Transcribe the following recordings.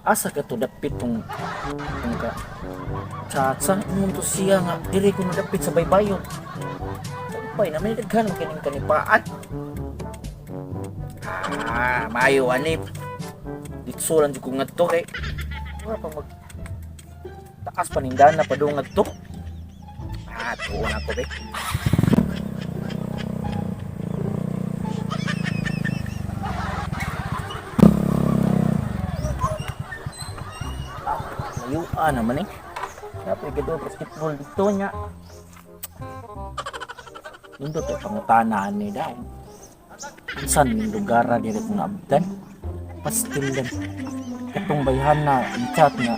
asa ka to dapit tong ka chatsa mo to siya nga diri ko nadapit sa baybayon. Pay na may daghan kining kanipaan. Maayo ani. Ditso lang ko ngadto kay wala pa mag taas panindana padungad to. Tuon ako be. Mayuan naman eh. Dapat gado basketball dito niya. Indo to pangutanaan ni daw. Unsan ning lugar ra diri kung naabdan? Pastillan. Katong bayhan na chat nga.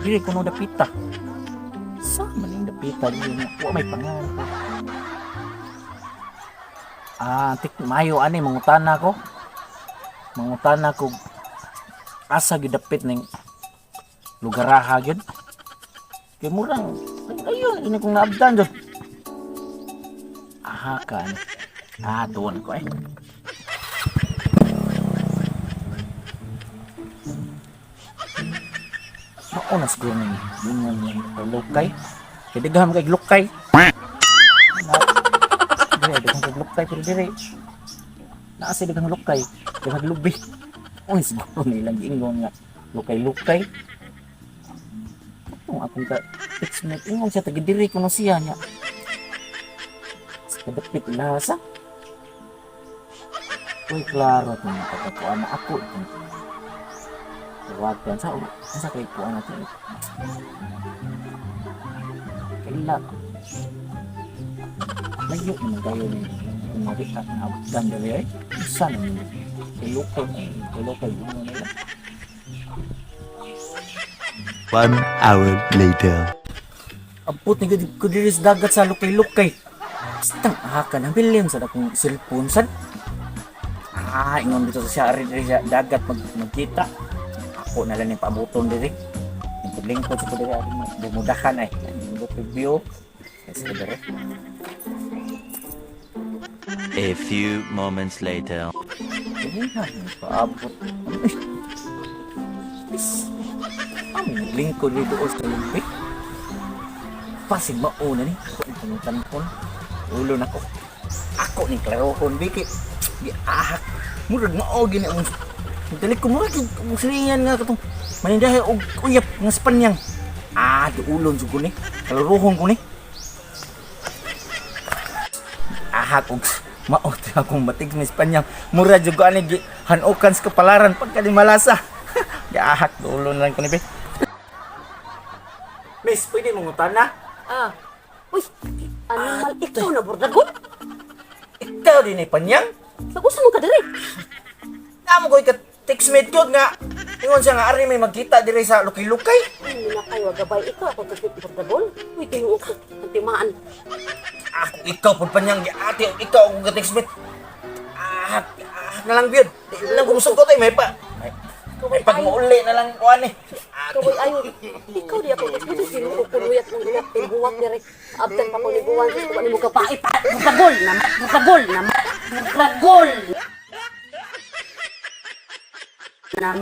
Dili kuno dapita. Sa man ning dapita dili wa may pangalan. Tik mayo ani mangutana ko. Mangutana ko asa gidapit ning lugaraha gyud. Kay murang ayun ini kung naabdan jud. Kan. Tuon ko eh. Mauna siguro nang yung lukay. Kaya digam kay lukay. Dire, digam kay lukay pero dire. Naasi digam lukay. Digam lubi. Uy, siguro nilang ingon nga. Lukay-lukay. Kung akong ka-text ingon siya, tagidiri ko na siya niya. Kadapit lasa. Uy, klaro ito mga pagkakuan na ako. Huwag yan. Sa kay kuan natin. Kaila. Layo naman tayo ni kumabita na abdan dali ay. Isa naman. Kilokay na. Kilokay na nila. 1 hour later. Amput ni ko diri sa dagat sa lukay-lukay. Stang hakan ang bilim sa akong cellphone sad. Ingon dito sa siya dagat magkita. Ako na lang yung paabuton diri. Yung lingkod sa diri mudahan ay. Yung review. Yes, diri. A few moments later. Paabot. Ang lingkod dito sa lumpik. Pasig mauna ni. Ang tanpon. Ulo na ko. Ako ni klarohon biki. Giahak. Murag mao gini ang dali ko murag siringan nga katong manindahay og uyap nga Spanyang. Duulon jud ko ni. Klarohon ko ni. Ahak og mao ta akong batig ni Spanyang. Mura jud ko ani hanukan sa kapalaran pagka di malasa. Giahak duulon lang ko ni be. Miss, pwede mong utana? Uy, ano mal ikaw na bordagon? Ikaw din ay panyang? Nagusa mo ka diri? Namo ko ka-textmate ko nga. Ingon siya nga ari may magkita diri sa lukay-lukay. Hindi na kayo gabay ikaw ako ka bordagon. Uy, kayo ako timaan. Ako ikaw pud panyang ate ikaw ako ka-textmate. Na lang byud. Di lang gusto ko tay may pa. May pag-muuli na lang ko ani. Kaway ayo, ikaw di ako dito sino ko kunuyat ng guwat, guwat diri. Abtan pa ko ni buwan, gusto ni mo ka pa bordagon na, bordagon na.